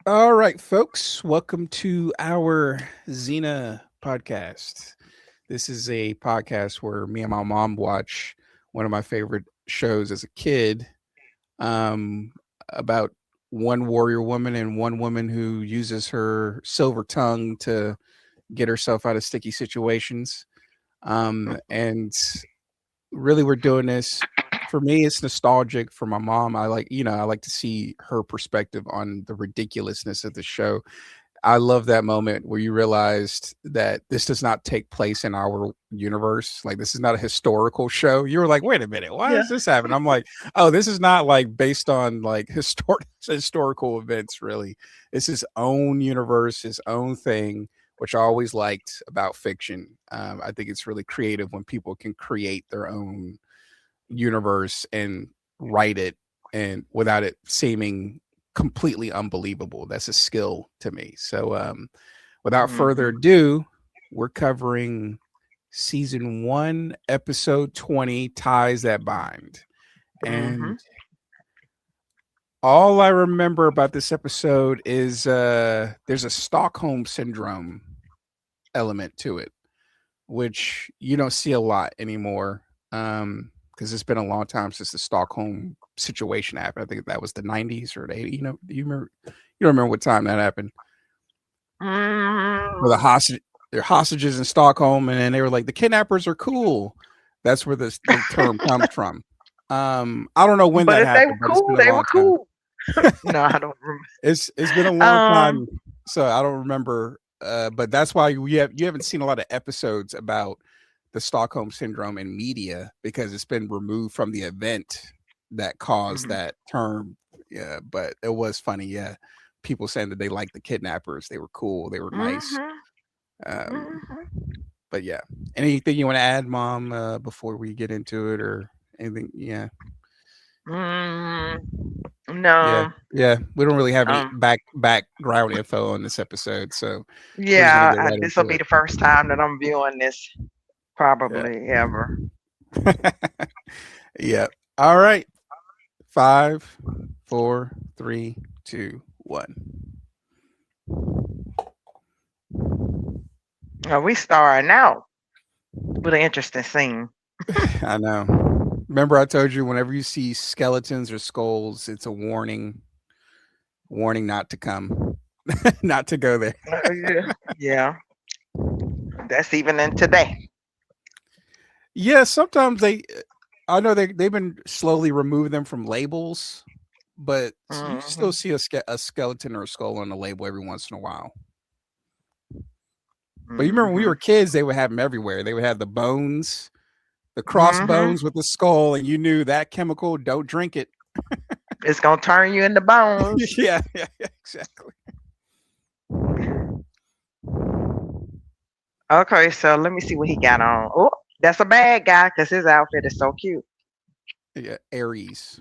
All right, folks, welcome to our Xena podcast. This is a podcast where me and my mom watch one of my favorite shows as a kid, um, about one warrior woman and one woman who uses her silver tongue to get herself out of sticky situations. And really, we're doing this. For me, it's nostalgic. For my mom, I like to see her perspective on the ridiculousness of the show. I love that moment where you realized that this does not take place in our universe. Like, this is not a historical show. You were like, wait a minute, why Yeah. is this happening? I'm like, oh, this is not like based on like historical events, really. It's his own universe, his own thing, which I always liked about fiction. I think it's really creative when people can create their own universe and write it and without it seeming completely unbelievable. That's a skill to me. So without further Mm-hmm. ado, we're covering season 1, episode 20, Ties That Bind. Mm-hmm. And all I remember about this episode is there's a Stockholm syndrome element to it, which you don't see a lot anymore. Because it's been a long time since the Stockholm situation happened. I think that was the 90s or the 80s. Do you remember? You don't remember what time that happened? Where they're hostages in Stockholm, and they were like, the kidnappers are cool. That's where the term comes from. I don't know when But that if they were happened, but it's cool, been a they were long time. cool. No, I don't remember. It's been a long Um, time, so I don't remember. But that's why you haven't seen a lot of episodes about the Stockholm syndrome in media because it's been removed from the event that caused mhm, that term. Yeah, but it was funny. Yeah, people saying that they liked the kidnappers. They were cool. They were nice. mhm, Um, mhm. but yeah, anything you want to add, Mom, before we get into it, or anything? Yeah, Mm, yeah, no. yeah. We don't really have any Um, background info on this episode, so we're just gonna yeah, get right this will into be it. the first time that I'm viewing this, Yeah. probably ever. Yeah. All right. Five, four, three, two, one. We starting out with an interesting scene. I know. Remember, I told you whenever you see skeletons or skulls, it's a warning not to come, not to go there. Yeah, yeah, that's even in today. Yeah, sometimes I know they've been slowly removing them from labels, but you can Hmm. still see a skeleton or a skull on the label every once in a while. But you remember when we Hmm. were kids, they would have them everywhere. They would have the bones, the Hmm. crossbones with the skull, and you knew that chemical, don't drink it. It's gonna turn you into bones. Yeah, exactly. Okay, so let me see what he got on. Oh, that's a bad guy because his outfit is so cute. Yeah, Ares.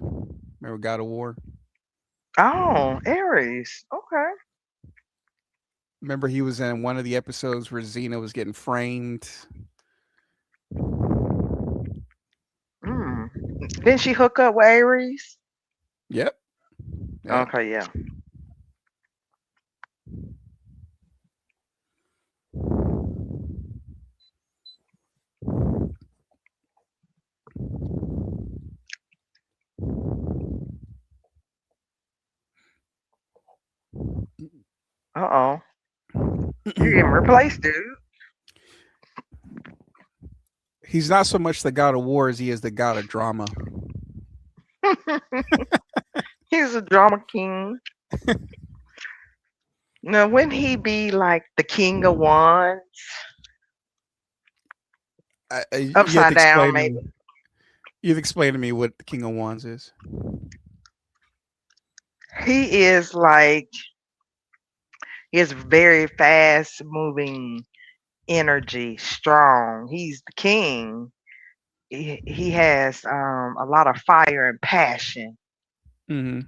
Remember God of War? Oh, Aries. Okay. Remember he was in one of the episodes where Xena was getting framed. Mm. Didn't she hook up with Aries? Yep, yep. Okay, yeah. Uh oh. You getting replaced, dude. He's not so much the God of War as he is the God of drama. He's a drama king. Now, wouldn't he be like the king of wands? You have to Upside down, explain to maybe. me. You have to explain to me what the King of Wands is. He is like, he has very fast moving energy, strong. He's the king. He has a lot of fire and passion. Hmm.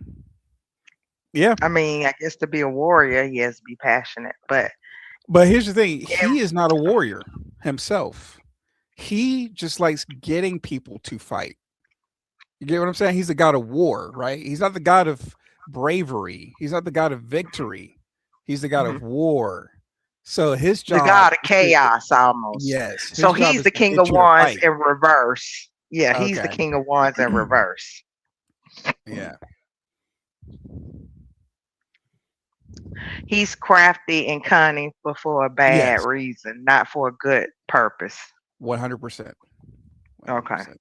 Yeah, I mean, I guess to be a warrior, he has to be passionate. But but here's the thing: yeah, he is not a warrior himself. He just likes getting people to fight. You get what I'm saying? He's the god of war, right? He's not the god of bravery. He's not the god of victory. He's the god Mhm. of war. So his The job god of is to, chaos almost. yes, So his job he's is the to king get of you to wands fight. in reverse. Yeah, he's the Okay. king of wands in reverse. Yeah. He's crafty and cunning, but for a bad Yes. reason, not for a good purpose. 100%. Okay. 100%.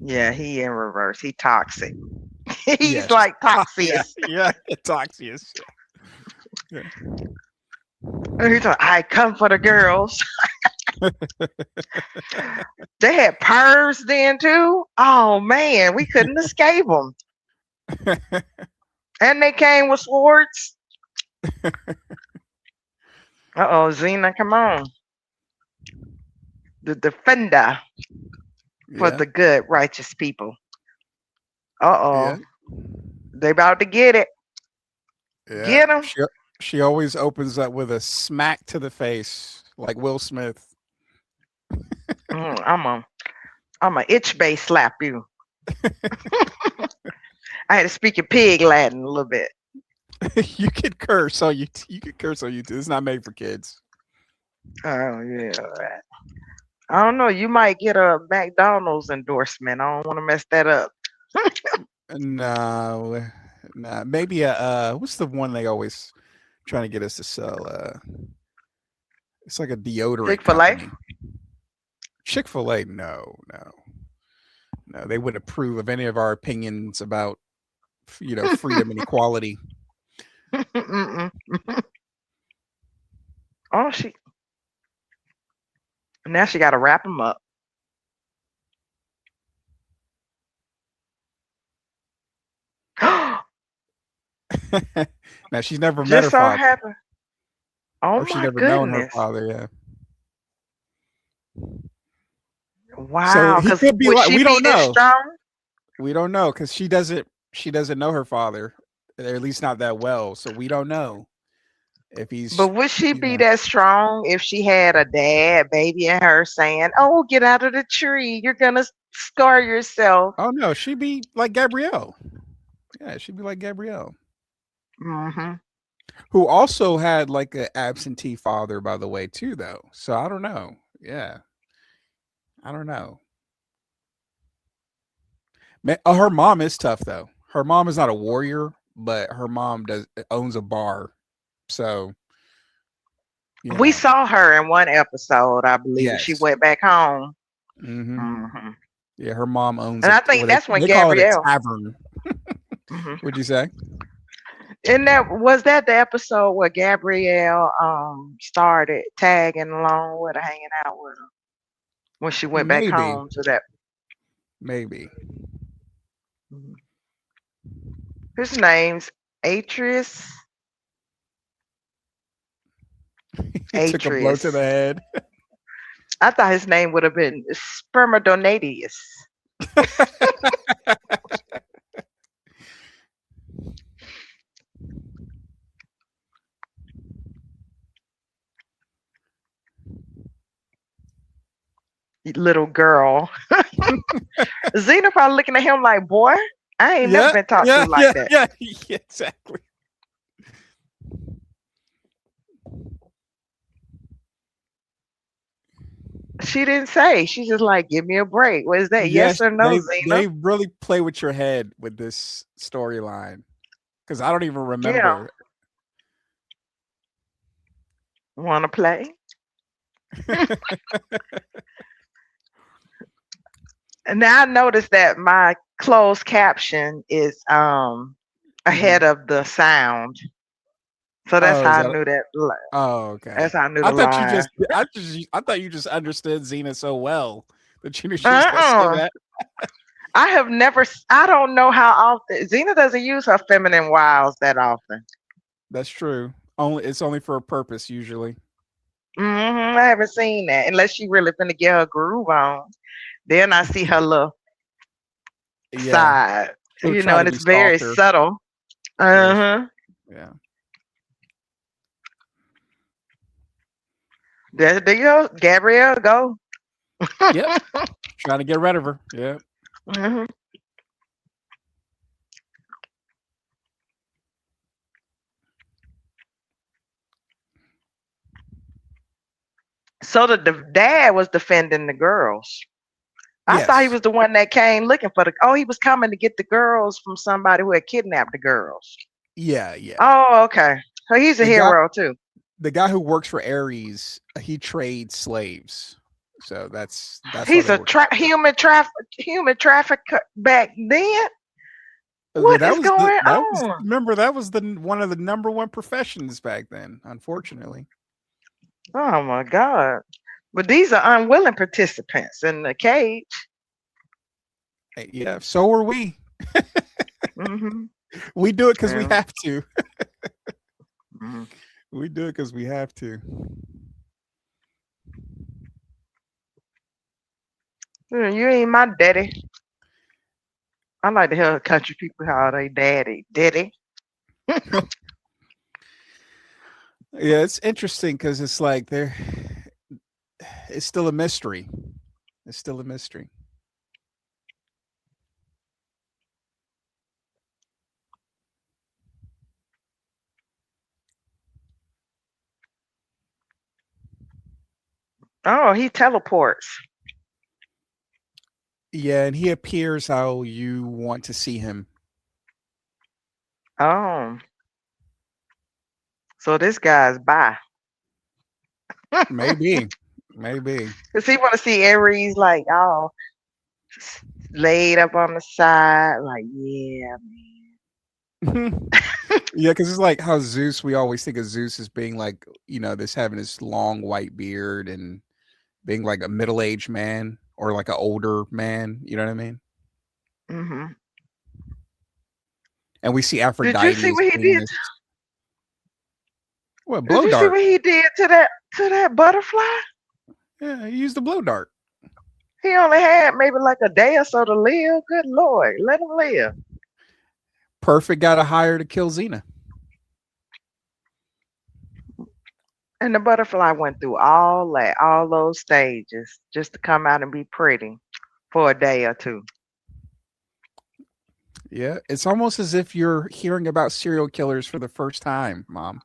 Yeah, he in reverse. He toxic. He's Yes. like Yeah. Toxius. Yeah. Toxius. Yeah. He's like, I come for the girls. They had purrs then too. Oh man, we couldn't escape them. And they came with swords. Uh oh, Xena, come on. The defender for Yeah. the good, righteous people. Uh Yeah. oh, they about to get it. Yeah. Get them. She always opens up with a smack to the face, like Will Smith. I'm a itch base slap you. I had to speak in pig Latin a little bit. You could curse on you. You could curse on YouTube. It's not made for kids. Oh yeah. Right. I don't know. You might get a McDonald's endorsement. I don't want to mess that up. No, nah. Maybe a what's the one they always trying to get us to sell? It's like a deodorant Chick-fil-A. company. Chick-fil-A, no, no, no. They wouldn't approve of any of our opinions about freedom and equality. Mm-mm. Oh, now she got to wrap them up. Now she's never met Just her so father, happened. Oh or she's my never known her goodness. father. Yeah. So Wow. he Because could be would like, she we be don't this know. strong? We don't know because she doesn't know her father, or at least not that well. So we don't know if But he's would she you be know. that strong if she had a dad, baby, and her saying, "Oh, get out of the tree. You're gonna scar yourself." Oh no, she'd be like Gabrielle. Yeah, she'd be like Gabrielle, Hmm. who also had like an absentee father, by the way, too. Though, so I don't know. Yeah, I don't know. Her mom is tough though. Her mom is not a warrior, but her mom does owns a bar. So you We know, saw her in one episode, I believe. She yes. went back home. Hmm. Hmm. Yeah, her mom owns And a I think what they that's when they call it a Gabrielle. tavern. Hmm. Would you say? And that the episode where Gabrielle started tagging along with her, hanging out with her when she went back Maybe, home to that. maybe. Mhm. His name's Atreus. He took a blow to the Atreus. head. I thought his name would have been Spermadonatius. Little girl. Xena probably looking at him like, boy, I ain't never Yeah, been talked to yeah, like yeah, that. yeah, yeah, exactly. She didn't say. She just like, give me a break. What is that? Yes Yes, or no, Xena? they really play with your head with this storyline because I don't even Yeah. remember. Wanna play? And now I noticed that my closed caption is Mhm. ahead of the sound. So that's Oh, is how I that? knew that Oh, okay. that's how I knew I the thought you line. just, I thought you just understood Xena so well that you knew she was gonna say Uh-uh. that. I have never I don't know how often Xena doesn't use her feminine wiles that often. That's true. It's only for a purpose usually. I haven't seen that unless she really finna get her groove on. Then I see her little Yeah, side, she'll try and to be it's very softer. subtle. Yeah, Uh-huh. yeah. There you go. Gabrielle, go. Yep. Trying to get rid of her. Yeah. Hmm. So the dad was defending the girls. I thought he Yes. was the one that came looking for the. Oh, he was coming to get the girls from somebody who had kidnapped the girls. Yeah, yeah. Oh, okay. So he's a The guy hero too. the guy who works for Ares, he trades slaves. So that's why He's they a were captured. human trafficker back then. But What that is was the going that was on? remember that was the one of the number one professions back then, unfortunately. Oh my God. But these are unwilling participants in the cage. Yeah, so are we. Hmm. We do it because we Yeah. have to. Hmm. We do it because we have to. You ain't my daddy. I like to hear country people how they daddy. Daddy. Yeah, it's interesting because it's like there, it's still a mystery. It's still a mystery. Oh, he teleports. Yeah, and he appears how you want to see him. Oh, so this guy's bi. Maybe, maybe. Cause he want to see Aries like all laid up on the side, like yeah, Yeah, because it's like how Zeus. We always think of Zeus as being like this having this long white beard and being like a middle aged man or like an older man. You know what I mean? man. Hmm. And we see Did you Aphrodite see as what he being did? this what Did blow you see dart. what he did to that butterfly? Yeah, he used the blow dart. He only had maybe like a day or so to live. Good Lord, let him live. Perfect guy to hire to kill Xena. And the butterfly went through all that, all those stages, just to come out and be pretty for a day or two. Yeah, it's almost as if you're hearing about serial killers for the first time, Mom.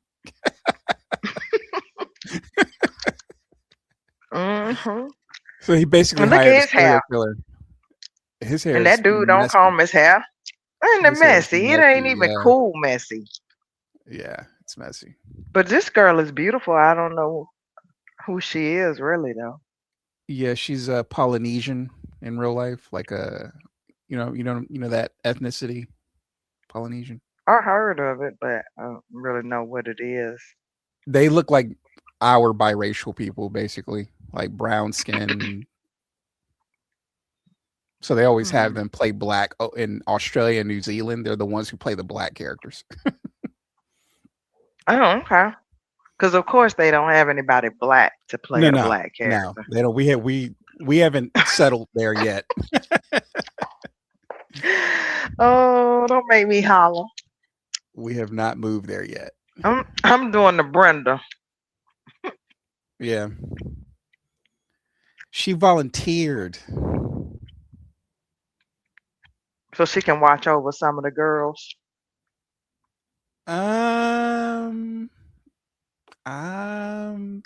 Hmm. So he basically And look hired a at his serial hair. killer. His hair And is that dude don't messy. comb his hair. And the His hair is messy. It ain't messy. even Yeah, cool messy. yeah, it's messy. But this girl is beautiful. I don't know who she is really though. Yeah, she's a Polynesian in real life, like a that ethnicity, Polynesian. I heard of it, but I don't really know what it is. They look like our biracial people, basically, like brown skin. So they always have Hmm. them play black. Oh, in Australia and New Zealand, they're the ones who play the black characters. Oh, okay. Because of course they don't have anybody black to play No, the no, black no. character. They don't. We haven't settled there yet. Oh, don't make me holler. We have not moved there yet. I'm doing the Brenda. Yeah, she volunteered. So she can watch over some of the girls. Um,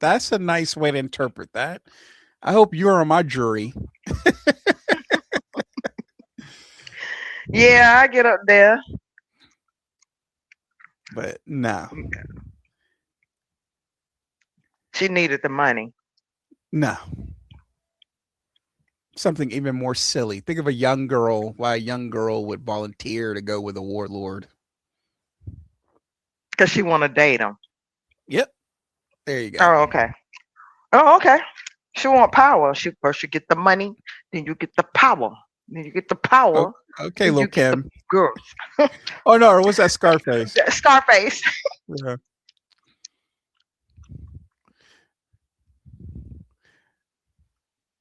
that's a nice way to interpret that. I hope you're on my jury, Yeah, I get up there. but no, She needed the money. no. Something even more silly. Think of a young girl. Why a young girl would volunteer to go with a warlord? Because she want to date him. Yep, there you go. Oh, okay. Oh, okay. She want power. She first you get the money, then you get the power. Then you get the Oh, power, okay, then Lil you get the Kim. girls. Oh no, or was that Scarface? Scarface. Yeah.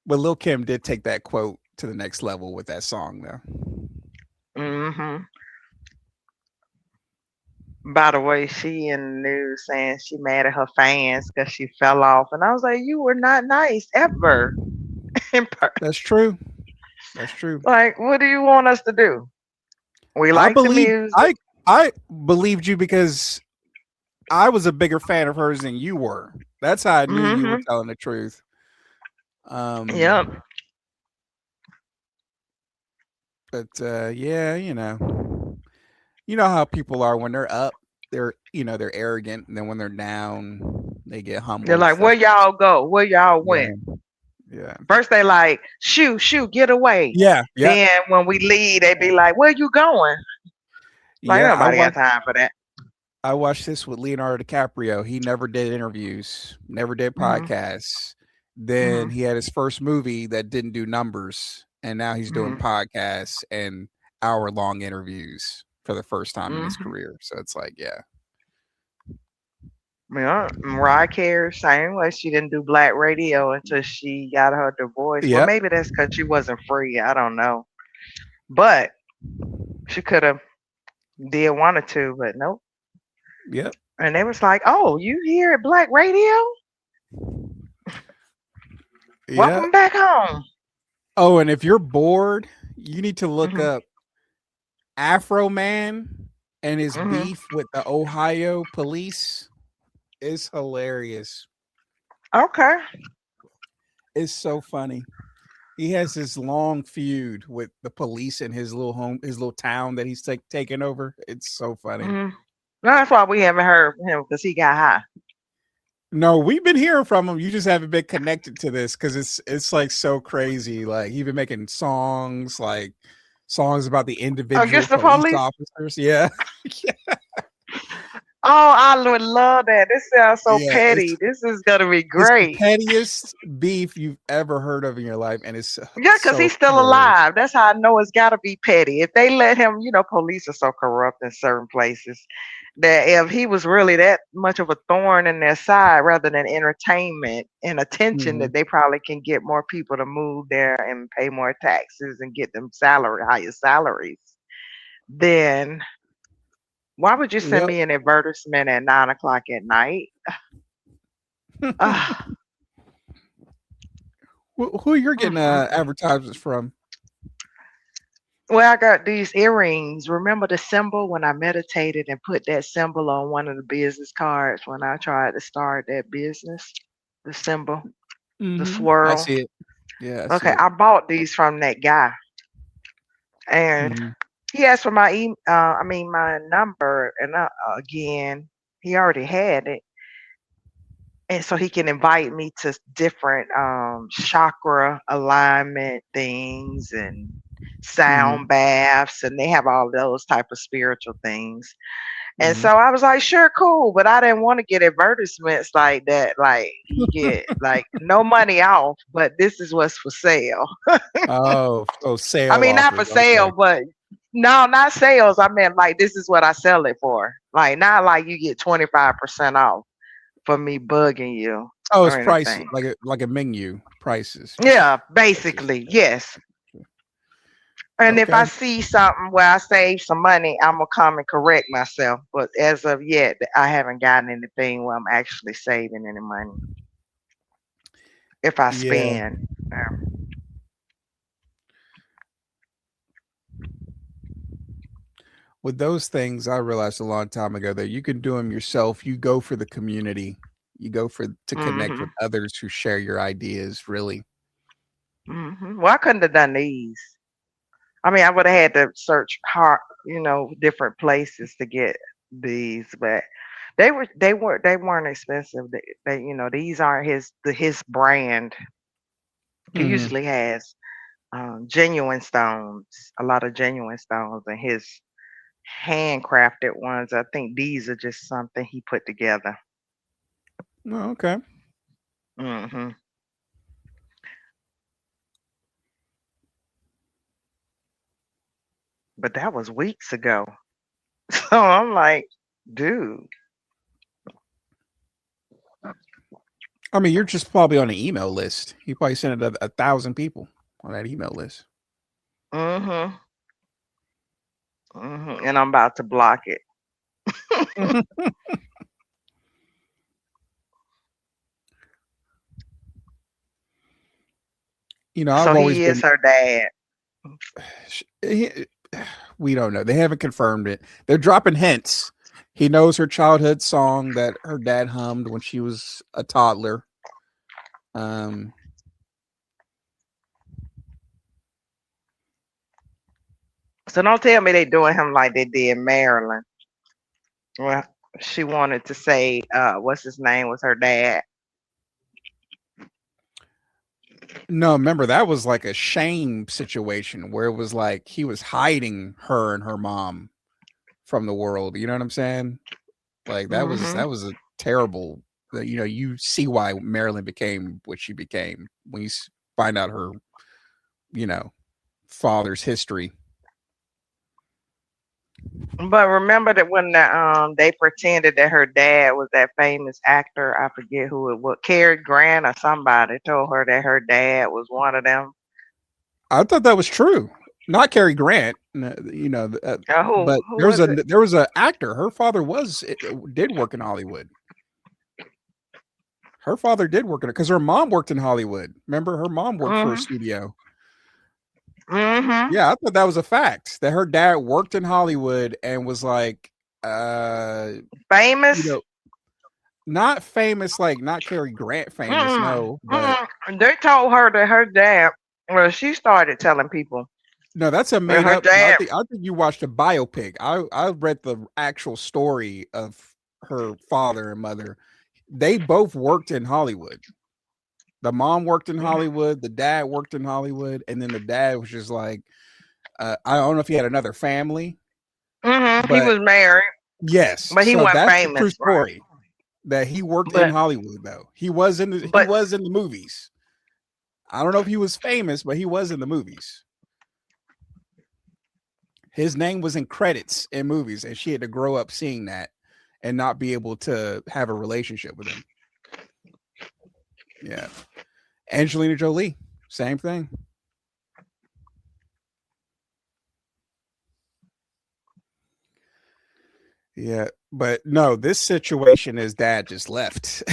But Lil Kim did take that quote to the next level with that song, though. Hmm. By the way, she in the news saying she mad at her fans because she fell off, and I was like, you were not nice ever. That's true. That's true. Like, what do you want us to do? We I like the believe music. I believed you because I was a bigger fan of hers than you were. That's how I knew you were Hmm. telling the truth. Yep. Um, but yeah, you know how people are when they're up, they're arrogant, and then when they're down, they get They're humbled, like, where stuff. y'all go? Where y'all Yeah, went? yeah, First they like, shoo, shoo, get away. yeah, yeah, Then when we leave, they be like, where you going? Like yeah. nobody got time for that. I watched this with Leonardo DiCaprio. He never did interviews, never did Hmm. podcasts. Then Hmm. he had his first movie that didn't do numbers, and now he's doing Hmm. podcasts and hour-long interviews for the first time in his Hmm. career. So it's like, yeah, Yeah, Mariah Carey, same way. She didn't do black radio until she got her divorce. Well, yep, maybe that's because she wasn't free. I don't know. But she could have did one or two, but nope. yep, And they was like, "Oh, you here at Black Radio? yeah. Welcome back home." Oh, and if you're bored, you need to look Mhm. up Afro Man and his Mhm. beef with the Ohio police. It's hilarious. Okay. It's so funny. He has this long feud with the police in his little town that he's taking over. It's so funny. Mhm. That's why we haven't heard from him because he got high. No, we've been hearing from him. You just haven't been connected to this because it's like so crazy. Like he's been making songs, like songs about the individual Against the police police. officers. Yeah, Oh, I would love that. This sounds so yeah. petty. This is gonna be It's the great. pettiest beef you've ever heard of in your life, and it's Yeah, because so he's still hilarious. alive. That's how I know it's got to be petty. If they let him, police are so corrupt in certain places that if he was really that much of a thorn in their side rather than entertainment and attention, Hmm. that they probably can get more people to move there and pay more taxes and get them higher salaries, then why would you send Yep. me an advertisement at 9 o'clock at night? Ah, Who you're mm, getting mm, mm. advertisements from? Well, I got these earrings. Remember the symbol when I meditated and put that symbol on one of the business cards when I tried to start that business? The symbol, the I swirl. see it. Yeah, I see Okay, it. I bought these from that guy, and Mhm. he asked for my number, and again, he already had it, and so he can invite me to different chakra alignment things and Mhm. sound baths, and they have all those type of spiritual things. And Mhm. so I was like, sure, cool, but I didn't want to get advertisements like that. Like you get like no money off, but this is what's for sale. Oh, I sale mean, not offers. for sale, Okay. but no, not sales. I meant like this is what I sell it for. Like not like you get 25% off for me bugging you Oh, it's or prices anything. like a menu prices. Yeah, Prices. basically, yes. And if I Okay. see something where I save some money, I'm gonna come and correct myself. But as of yet, I haven't gotten anything where I'm actually saving any money. If I Yeah. spend, With those things, I realized a long time ago that you can do them yourself. You go for the community. You go for to connect mm-hmm, with others who share your ideas. Really. well, I couldn't have done these. I mean, I would have had to search hard, different places to get these, but they weren't expensive. These aren't his brand. He Hmm. usually has genuine stones, a lot of genuine stones, and his handcrafted ones. I think these are just something he put together. Oh, okay. Hmm. But that was weeks ago. So I'm like, dude, I mean, you're just probably on an email list. You probably sent it to 1,000 people on that email list. hmm and I'm about to block it. Mhm. So I've always he is been. her dad. he- We don't know. They haven't confirmed it. They're dropping hints. He knows her childhood song that her dad hummed when she was a toddler. Um, So don't tell me they doing him like they did Marilyn. Well, she wanted to say, what's his name was her dad. No, remember that was like a shame situation where it was like he was hiding her and her mom from the world. You know what I'm saying? Like Hmm. that was a terrible. You know, you see why Marilyn became what she became when you find out her, you know, father's history. But remember that when they pretended that her dad was that famous actor, I forget who it was, Cary Grant or somebody told her that her dad was one of them. I thought that was true. Not Cary Grant, you know, but Who was it? there was a actor. Her father was did work in Hollywood. Her father did work in it because her mom worked in Hollywood. Remember, her mom worked for a Hmm. studio. Hmm. Yeah, I thought that was a fact that her dad worked in Hollywood and was like, uh, you Famous. know, not famous, like not Cary Grant famous, Mm-mm. no, but Mm-mm. They told her that her dad. Well, she started telling people no, that's a that made her up. dad. I think you watched a biopic. I read the actual story of her father and mother. They both worked in Hollywood. The mom worked in Hollywood, the dad worked in Hollywood, and then the dad was just like, I don't know if he had another family, He but was married, yes. but he So wasn't that's the true famous, right? story. That he worked in But Hollywood though. He but was in the movies. I don't know if he was famous, but he was in the movies. His name was in credits in movies, and she had to grow up seeing that and not be able to have a relationship with him. Yeah. Angelina Jolie, same thing. Yeah. But no, this situation is dad just left.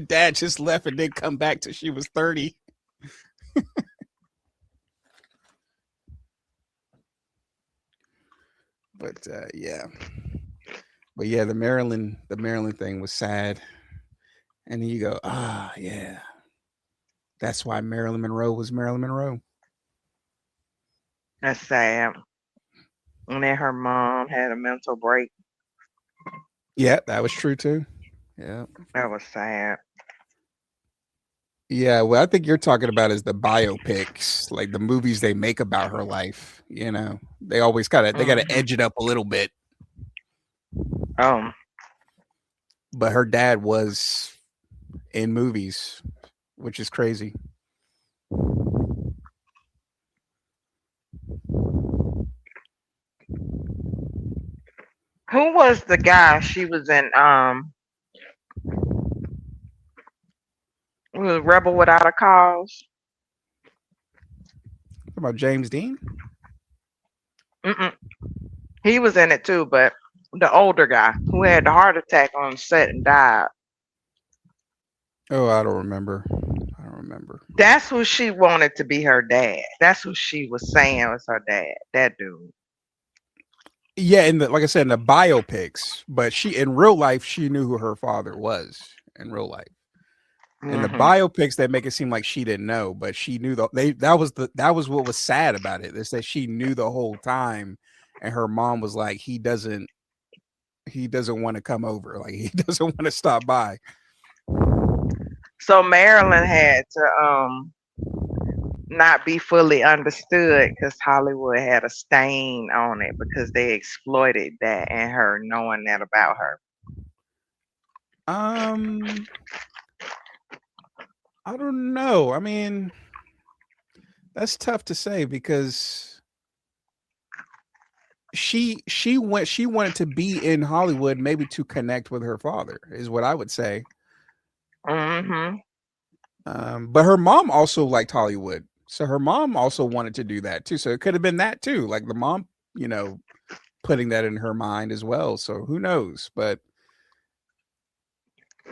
Dad just left and didn't come back till she was 30. But yeah. But yeah, the Maryland thing was sad. And then you go, ah, yeah, that's why Marilyn Monroe was Marilyn Monroe. that's sad. And then her mom had a mental break. Yeah, that was true too. Yeah. That was sad. Yeah, well, I think you're talking about is the biopics, like the movies they make about her life. You know, they always they gotta Hmm. edge it up a little bit. Um, But her dad was in movies, which is crazy. who was the guy she was in? Was Rebel Without a Cause? Talking about James Dean? Mm-mm. He was in it too, but the older guy who had the heart attack on set and died. Oh, I don't remember. I don't remember. That's who she wanted to be her dad. That's who she was saying was her dad. That dude. Yeah, in the like I said, in the biopics, but she in real life she knew who her father was in real life. In the Hmm. biopics, they make it seem like she didn't know, but she knew that was what was sad about it. Is that she knew the whole time, and her mom was like, he doesn't want to come over, like he doesn't want to stop by. So Marilyn had to not be fully understood because Hollywood had a stain on it because they exploited that and her knowing that about her. Um, I don't know. I mean, that's tough to say because she wanted to be in Hollywood maybe to connect with her father is what I would say. Hmm. But her mom also liked Hollywood. So her mom also wanted to do that too. So it could have been that too. Like the mom, you know, putting that in her mind as well. So who knows? But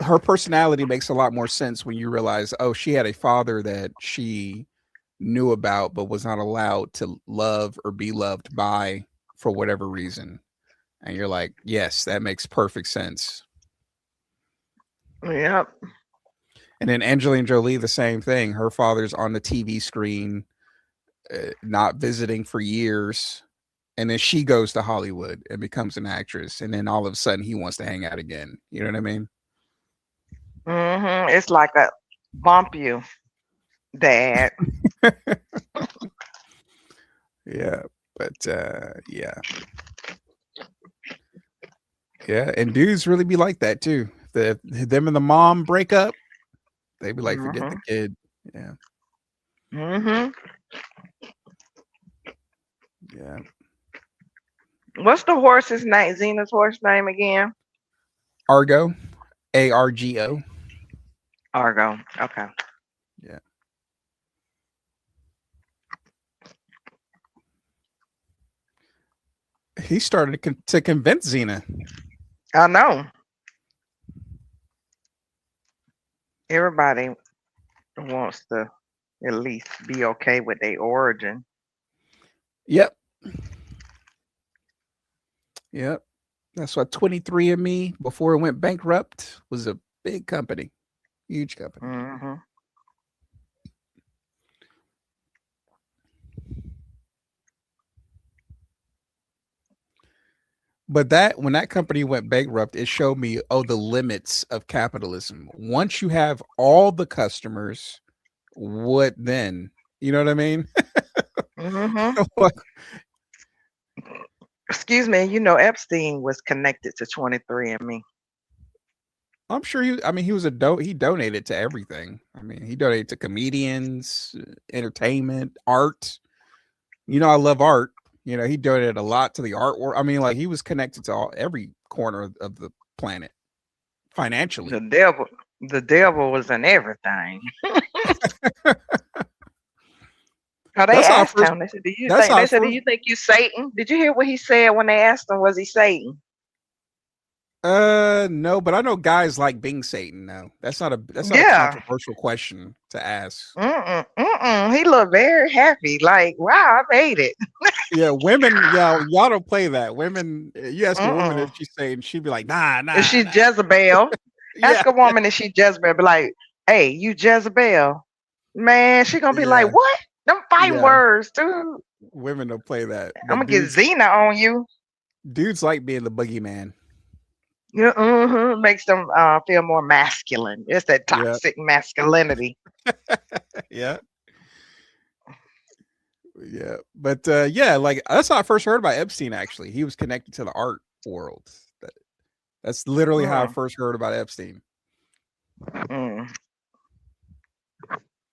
her personality makes a lot more sense when you realize, oh, she had a father that she knew about but was not allowed to love or be loved by for whatever reason. And you're like, yes, that makes perfect sense. Yep. And then Angelina Jolie, the same thing. Her father's on the TV screen not visiting for years, and then she goes to Hollywood and becomes an actress, and then all of a sudden he wants to hang out again. You know what I mean? It's like a bump you, dad. Yeah, but yeah, and dudes really be like that too. The them and the mom break up, they be like, forget the Mhm. kid. Yeah, Mhm. yeah. What's the horse's name? Xena's horse name again? Argo, Argo. Argo. Okay. Yeah, he started to convince Xena. I know. Everybody wants to at least be okay with their origin. Yep, yep. That's why 23andMe, before it went bankrupt, was a big company, huge company. Mhm. But that when that company went bankrupt, it showed me, oh, the limits of capitalism. Once you have all the customers, what then? You know what I mean? Mhm. Excuse me. You know Epstein was connected to 23andMe. I'm sure he was he donated to everything. I mean, he donated to comedians, entertainment, art. You know, I love art. You know, he donated a lot to the artwork. I mean, like he was connected to every corner of the planet The financially. devil. The devil was in everything. Oh, they That's how I asked first. him. They said, "Do you That's think?" how I They said, "Do first. you think you Satan?" Did you hear what he said when they asked him, "Was he Satan?" No, but I know guys like being Satan. No, that's not a Yeah. controversial question to ask. Mm-mm. Mm-mm. He looked very happy. Like, wow, I made it. Yeah, women, y'all don't play that. Women, you ask a woman if Mm-mm. she's Satan, she'd be like, nah, Is nah, she nah. Jezebel? Yeah, Ask a woman if she Jezebel. Be like, "Hey, you Jezebel?" Man, she gonna be like, yeah, "What? Them fighting yeah. words, dude. Women don't play that, I'm but gonna get Xena on you." dudes like being the boogeyman. Yeah, makes them feel more masculine. It's that Yeah, toxic masculinity. yeah, yeah. But yeah, like that's how I first heard about Epstein. Actually, he was connected to the art world. That, that's literally how I Mm, first heard about Epstein. mm.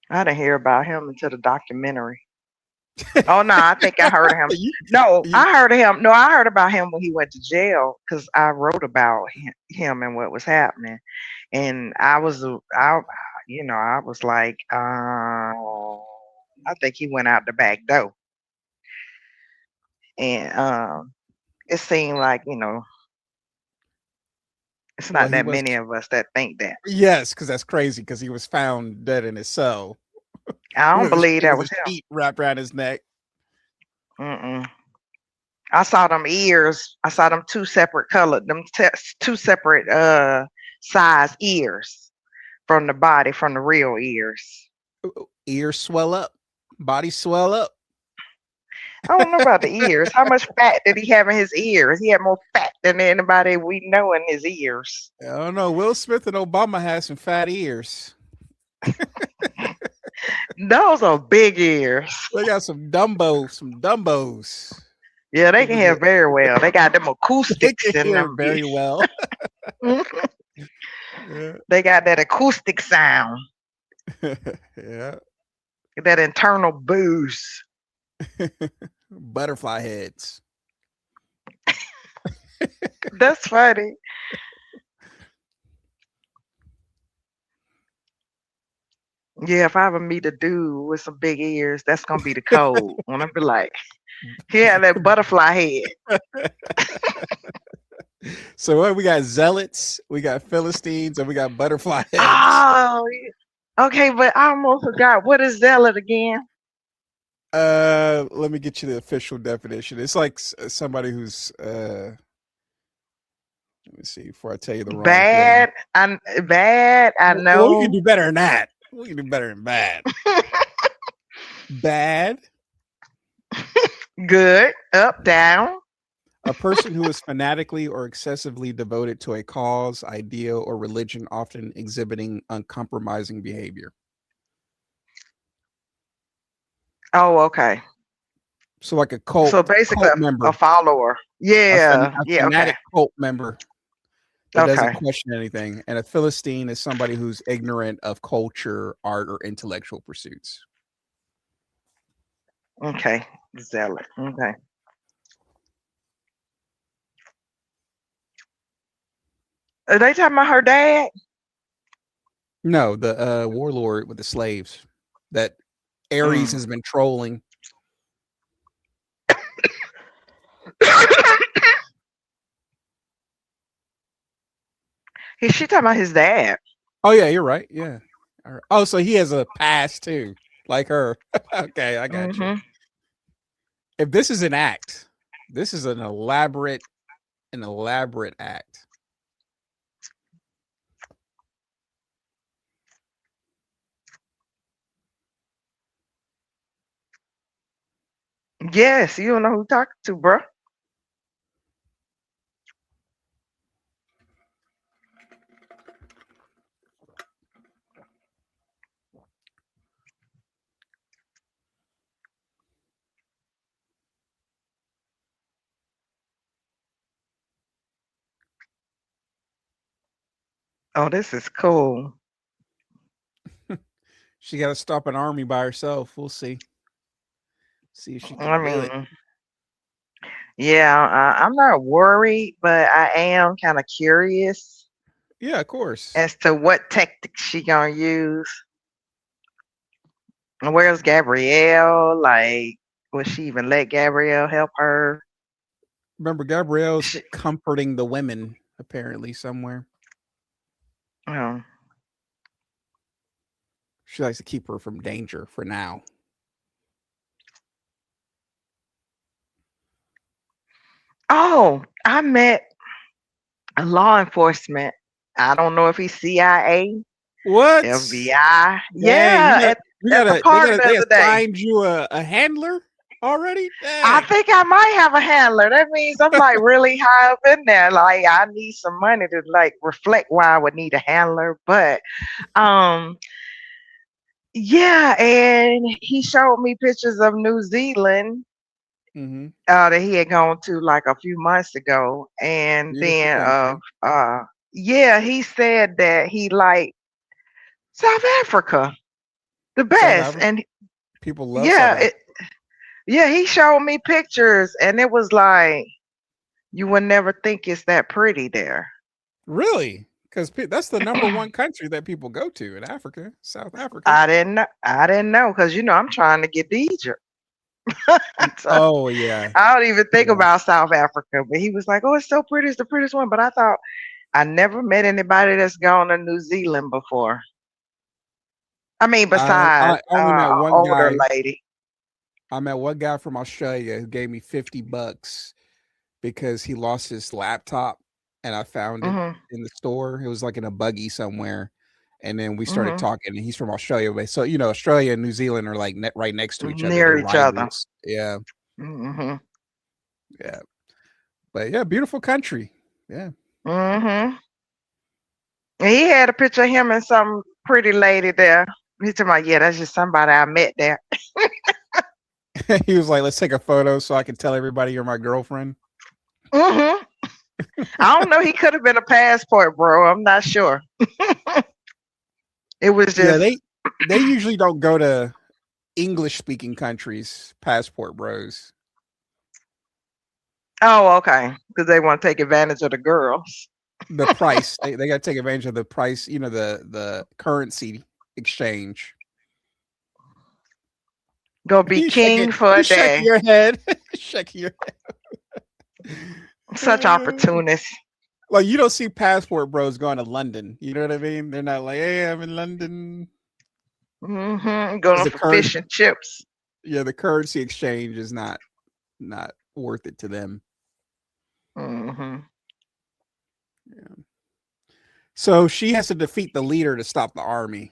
I didn't hear about him until the documentary. Oh no, I think I heard of him. you, No, you, I heard of him. No, I heard about him when he went to jail because I wrote about him and what was happening. And I was like, I think he went out the back door. And it seemed like, it's well, not he that was. many of us that think that. Yes, because that's crazy. Because he was found dead in his cell I don't believe that with a was him. sheet wrapped around his neck. Mm-mm. I saw them ears. I saw them two separate colored, two separate size ears from the body, from the real ears. Ears swell up, body swell up. I don't know about the ears. How much fat did he have in his ears? He had more fat than anybody we know in his ears. I don't know. Will Smith and Obama had some fat ears. Those are big ears. They got some Dumbos. Yeah, they They can can hear get, very well. They got them they acoustics can in hear them. very well. Mhm. Yeah, They got that acoustic sound, yeah. that internal boost. Butterfly heads. That's funny. Yeah, if I ever meet a dude with some big ears, that's gonna be the code. When I be like, he had that butterfly head. So what we got zealots, we got Philistines, and we got butterfly heads. Oh, okay, but I almost forgot. What is zealot again? Let me get you the official definition. It's like somebody who's let me see before I tell you the wrong thing. Bad. I Well, we can know. do better than that. We can do better than bad. Bad. Good. Up, down. A person who is fanatically or excessively devoted to a cause, idea, or religion, often exhibiting uncompromising behavior. Oh, okay. So, like a So cult basically, cult a member, follower. Yeah. a Yeah. Okay. fanatic cult member that doesn't Okay. question anything, and a philistine is somebody who's ignorant of culture, art, or intellectual pursuits. Okay. Zealot. Okay. Are they talking about her dad? No, the warlord with the slaves that Ares Mm. has been trolling. She talking about his dad. Oh yeah, you're right. Yeah. All right. Oh, so he has a past too, like her. Okay, I got you. Hmm. If this is an act, this is an elaborate act. Yes, you don't know who talking to, bro. Oh, this is cool. She got to stop an army by herself. We'll see. See if she I can do it. mean, yeah, I'm not worried, but I am kind of curious Yeah, of course. as to what tactics she gonna use. And where's Gabrielle? Like, will she even let Gabrielle help her? Remember, Gabrielle's She, comforting the women apparently somewhere. oh. She likes to keep her from danger for now. Oh, I met a law enforcement. I don't know if he's CIA, What? FBI. Dang, Yeah, at the park the they other day. assigned you a handler already? I Dang. think I might have a handler. That means I'm like really high up in there. Like I need some money to like reflect why I would need a handler. But um yeah, and he showed me pictures of New Zealand Hmm. that he had gone to like a few months ago. And Beautiful then country. yeah, he said that he liked South Africa the South best. Africa. And People love South yeah, Africa. yeah, he showed me pictures and it was like you would never think it's that pretty there. Really? Because that's the number one country that people go to in Africa, South Africa. I didn't know because I'm trying to get to Egypt. So Oh yeah, I don't even think yeah. about South Africa. But he was like, "Oh, it's so pretty. It's the prettiest one." But I thought I never met anybody that's gone to New Zealand before. I mean, besides I only met an one older guy. lady. I met one guy from Australia who gave me $50 because he lost his laptop and I found it Mhm. in the store. It was like in a buggy somewhere. And then we started Mhm. talking, and he's from Australia. So, Australia and New Zealand are like right next to each other. Near They're each other. rivals. Yeah. Mhm. Yeah. But yeah, beautiful country. Yeah. Mhm. And he had a picture of him and some pretty lady there. He's talking about, yeah, that's just somebody I met there. He was like, let's take a photo so I can tell everybody you're my girlfriend. Mhm. I don't know. He could have been a passport, bro. I'm not sure. It was Yeah, just, they usually don't go to English speaking countries, passport bros. oh, okay, because they want to take advantage of the girls. The price, they got to take advantage of the price, the currency exchange. Go be king for You a shaking day. your head, shaking your Such head. opportunists. Like you don't see passport bros going to London. You know what I mean? They're not like, hey, I'm in London because Going for fish and chips. the currency exchange is not worth it to them. Because Yeah. So she has to defeat the leader to stop the army,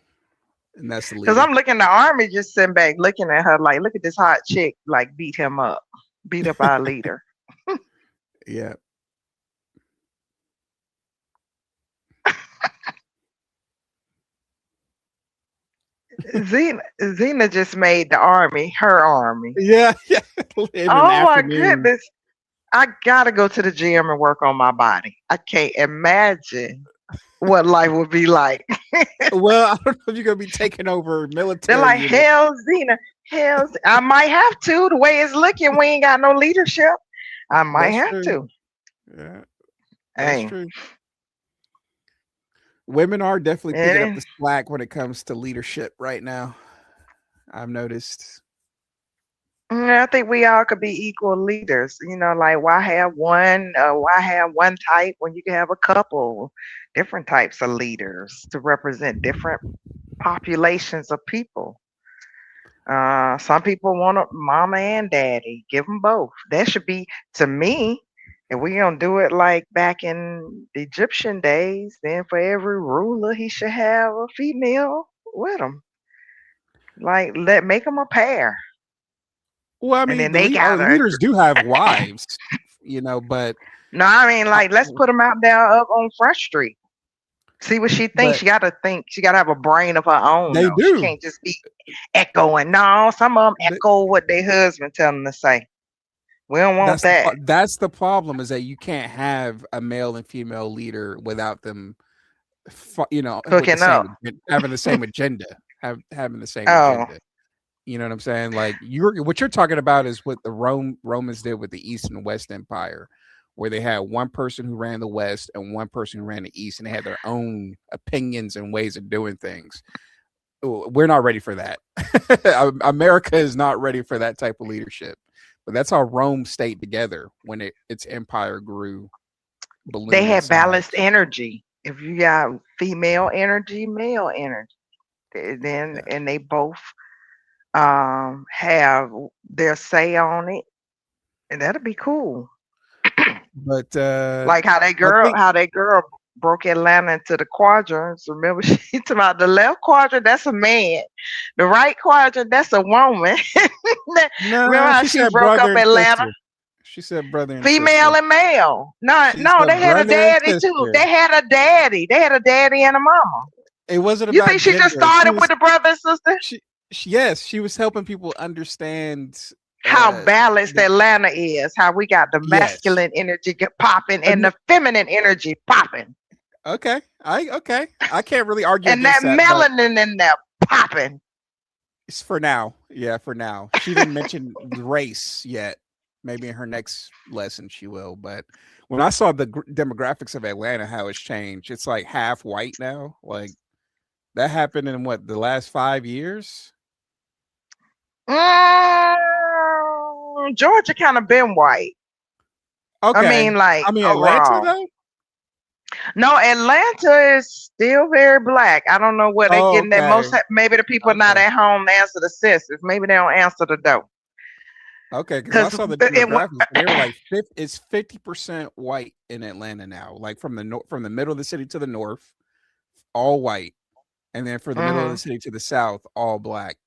and that's the leader. I'm looking, the army just sitting back looking at her like, look at this hot chick, like beat him up. beat up our leader. Yeah. Xena just made the army her army. Yeah. Yeah. In an Oh my afternoon. goodness. I gotta go to the gym and work on my body. I can't imagine what life would be like. Well, I don't know if you're gonna be taking over They're military like, unit. hell, Xena, I might have to. The way it's looking, we ain't got no leadership. I might That's have true. to. Yeah, that's Hey, true. Women are definitely picking up and the slack when it comes to leadership right now. I've noticed. I think we all could be equal leaders. Like why have one? Why have one type when you can have a couple different types of leaders to represent different populations of people? Some people want a mama and daddy. Give them both. That should be, to me, if we gonna do it like back in the Egyptian days, then for every ruler, he should have a female with him. Like, make them a pair, Well, I and mean, then they our gotta leaders agree. do have wives, but No, I mean, uh, like, let's put them out there up on Front Street. See what she thinks. but She gotta think. She gotta have a brain of her own, they though. She do. can't just be echoing. No, some of them echo what their husband tell them to say. We don't want that. That's the problem is that you can't have a male and female leader without them, with the Hooking same up. having the same agenda, having the same Oh, agenda. You know what I'm saying? Like what you're talking about is what the Romans did with the East and West Empire, where they had one person who ran the West and one person who ran the East, and they had their own opinions and ways of doing things. We're not ready for that. America is not ready for that type of leadership. But that's how Rome stayed together when its empire grew, they ballooned in had balanced size. energy. If you got female energy, male energy, then Yeah. and they both have their say on it, and that'll be cool. But Like I think how that girl broke Atlanta into the quadrants. Remember, she talking about the left quadrant, that's a man. The right quadrant, that's a woman. Remember no, how she she said broke up brother and Atlanta? sister. She said brother and Female sister. and male. No, She no, said they had a brother and daddy too. sister. They had a daddy. They had a daddy and a mama. It wasn't You about think she just gender. She started with was the brother and sister? yes, she was helping people understand. How balanced The Atlanta is. How we got the yes. masculine energy popping and No, the feminine energy popping. okay, I can't really argue And that against that, but melanin in there popping. it's for now. Yeah, for now. She didn't mention race yet. Maybe in her next lesson she will. But when I saw the demographics of Atlanta, how it's changed, it's like half white now. Like that happened in what the last 5 years. Georgia kind of been white. I mean, Okay, like I mean Atlanta overall. though. No, Atlanta is still very black. I don't know where they're Oh, getting that. okay, Maybe the people not okay, at home to answer the census. Maybe they don't answer the door. okay. Because I Because saw the it, demographics, and they were like it's 50% white in Atlanta now. Like from from the middle of the city to the north, all white, and then for the middle of the mm-hmm, city to the south, all black.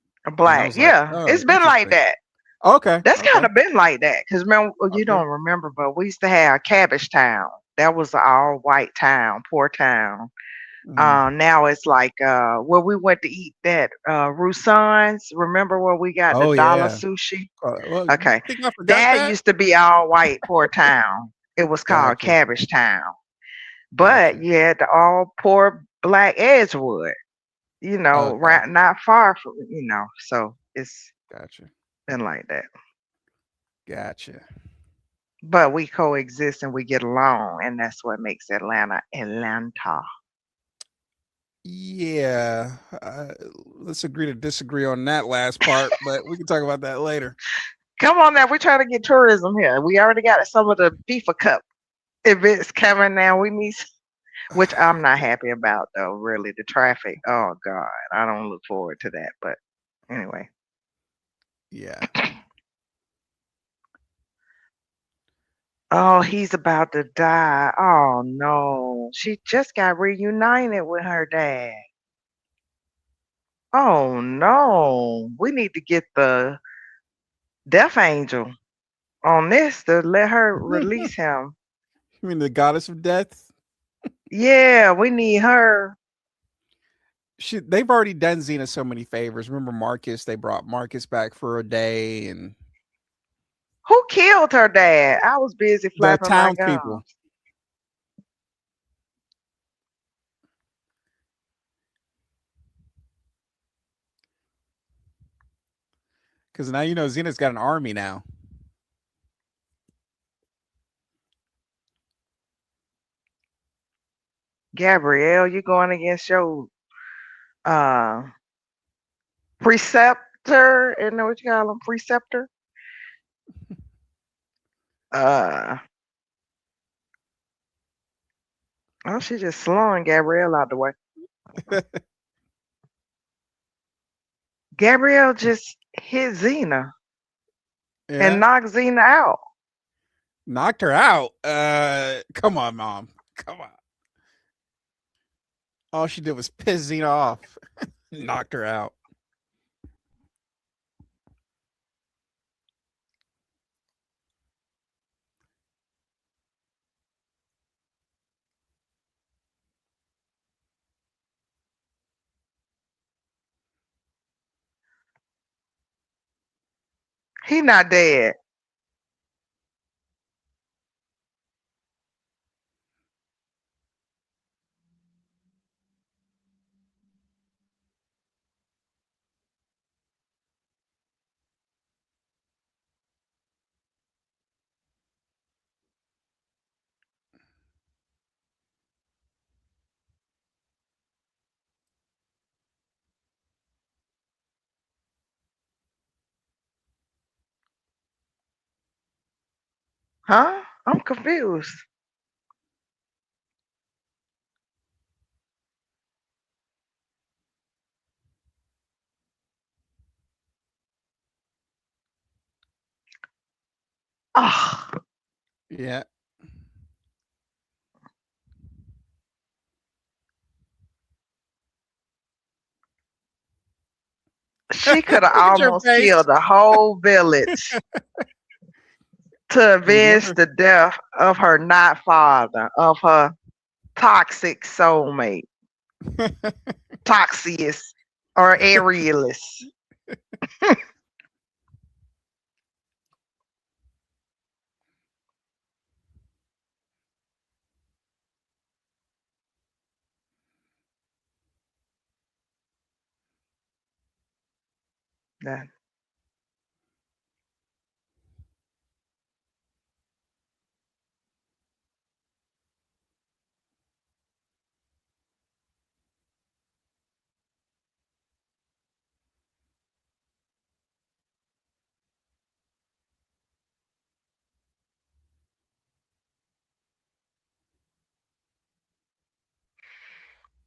And I black. was like, Yeah, oh, it's been like interesting. that. Okay, That's kind okay, of been like that. Because remember, you okay. don't remember, but we used to have Cabbage Town. That was an all white town, poor town. Mm. Now it's like where we went to eat that Roussan's. Remember where we got the Oh dollar yeah. sushi? Well, you Okay. think I forgot That that? used to be all white poor town. It was called Gotcha, Cabbage Town. But gotcha, you had the all poor black Edgewood, okay, right not far from, so it's gotcha, been like that. gotcha. But we coexist and we get along, and that's what makes Atlanta Atlanta. Yeah, let's agree to disagree on that last part, but we can talk about that later. Come on now, we're trying to get tourism here. We already got some of the FIFA Cup events coming now. We need, which I'm not happy about though. Really, the traffic. Oh God, I don't look forward to that. But anyway, Yeah. oh, he's about to die. Oh no, she just got reunited with her dad. Oh no, we need to get the death angel on this to let her You release him. mean the goddess of death? Yeah, we need her. They've already done Xena so many favors. Remember Marcus? They brought Marcus back for a day, and Who killed her dad? I was busy the flapping my townspeople. gums. Because now you know Xena's got an army now. Gabrielle, you going against your uh preceptor? Isn't that what you call him? Preceptor? Uh oh, she just slowing Gabrielle out the way. Gabrielle just hit Xena and Yeah, knocked Xena out. knocked her out. Come on, mom. Come on. All she did was piss Xena off. Knocked her out. He not dead. Huh? I'm confused. Oh, Yeah. she could have Look at your almost face. killed the whole village to Hey, do you avenge ever the death of her not father, of her toxic soulmate, Toxius or Aerialus. That-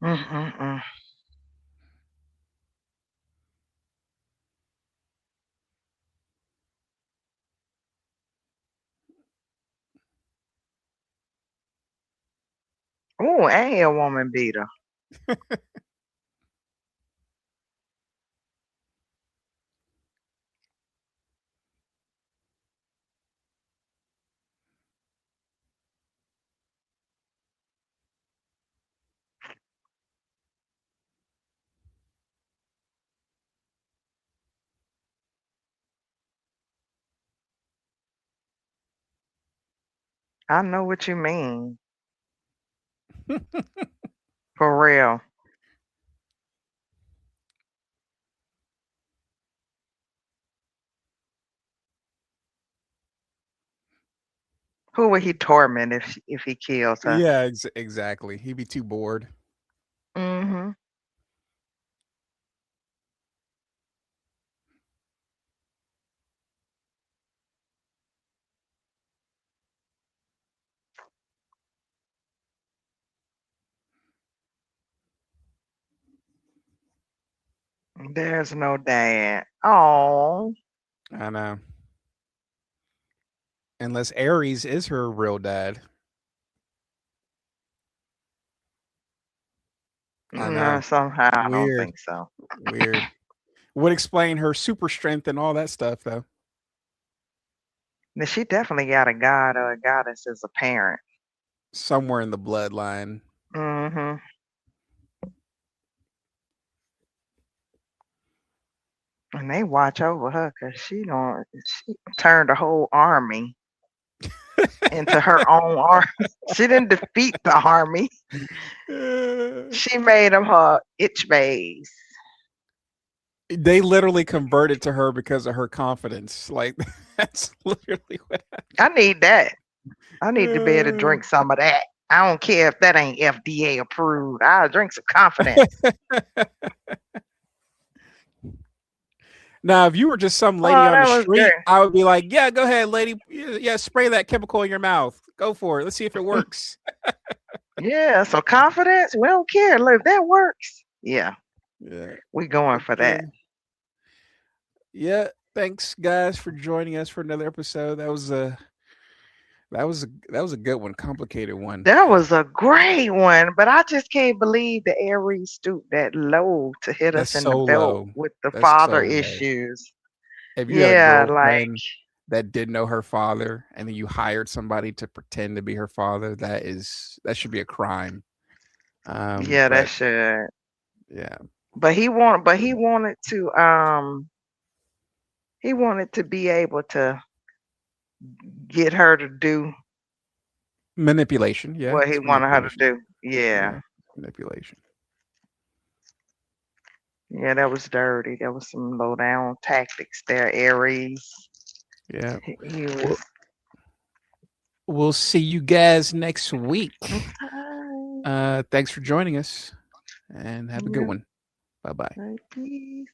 Mm-mm-mm. Ooh, ain't a woman beater. I know what you mean. For real. Who would he torment if he kills her? Yeah, exactly. He'd be too bored. Hmm. There's no dad. Oh, I know. Unless Ares is her real dad. I no, know. somehow I don't Weird. think so. Weird. Would explain her super strength and all that stuff, though. Now she definitely got a god or a goddess as a parent. Somewhere in the bloodline. Hmm. And they watch over her because she turned a whole army into her own army. She didn't defeat the army. She made them her itch bays. They literally converted to her because of her confidence. Like that's literally what I need that. I need to be able to happened. drink some of that. I don't care if that ain't FDA approved. I'll drink some confidence. Now, if you were just some lady Oh, on the that was street, good. I would be like, "Yeah, go ahead, lady. Yeah, spray that chemical in your mouth. Go for it. Let's see if it works." Yeah, so confidence, we don't care. Look, if that works. Yeah, Yeah, we going but for that. yeah. Thanks, guys, for joining us for another episode. That was a good one, complicated one. That was a great one, but I just can't believe the Aries stooped that low to hit That's us in the so belt low. with the That's father so low. issues. If you had a Yeah, like, girlfriend that didn't know her father, and then you hired somebody to pretend to be her father, that should be a crime. yeah, that But should. yeah, But he wanted to be able to get her to do manipulation. Yeah, what he it's wanted her to manipulation. do. Yeah. Yeah, manipulation. Yeah, that was dirty. That was some low down tactics there, Aries. Yeah. He was Well, we'll see you guys next week. okay. Thanks for joining us, and have a good Yep. one. Bye bye. Right, peace.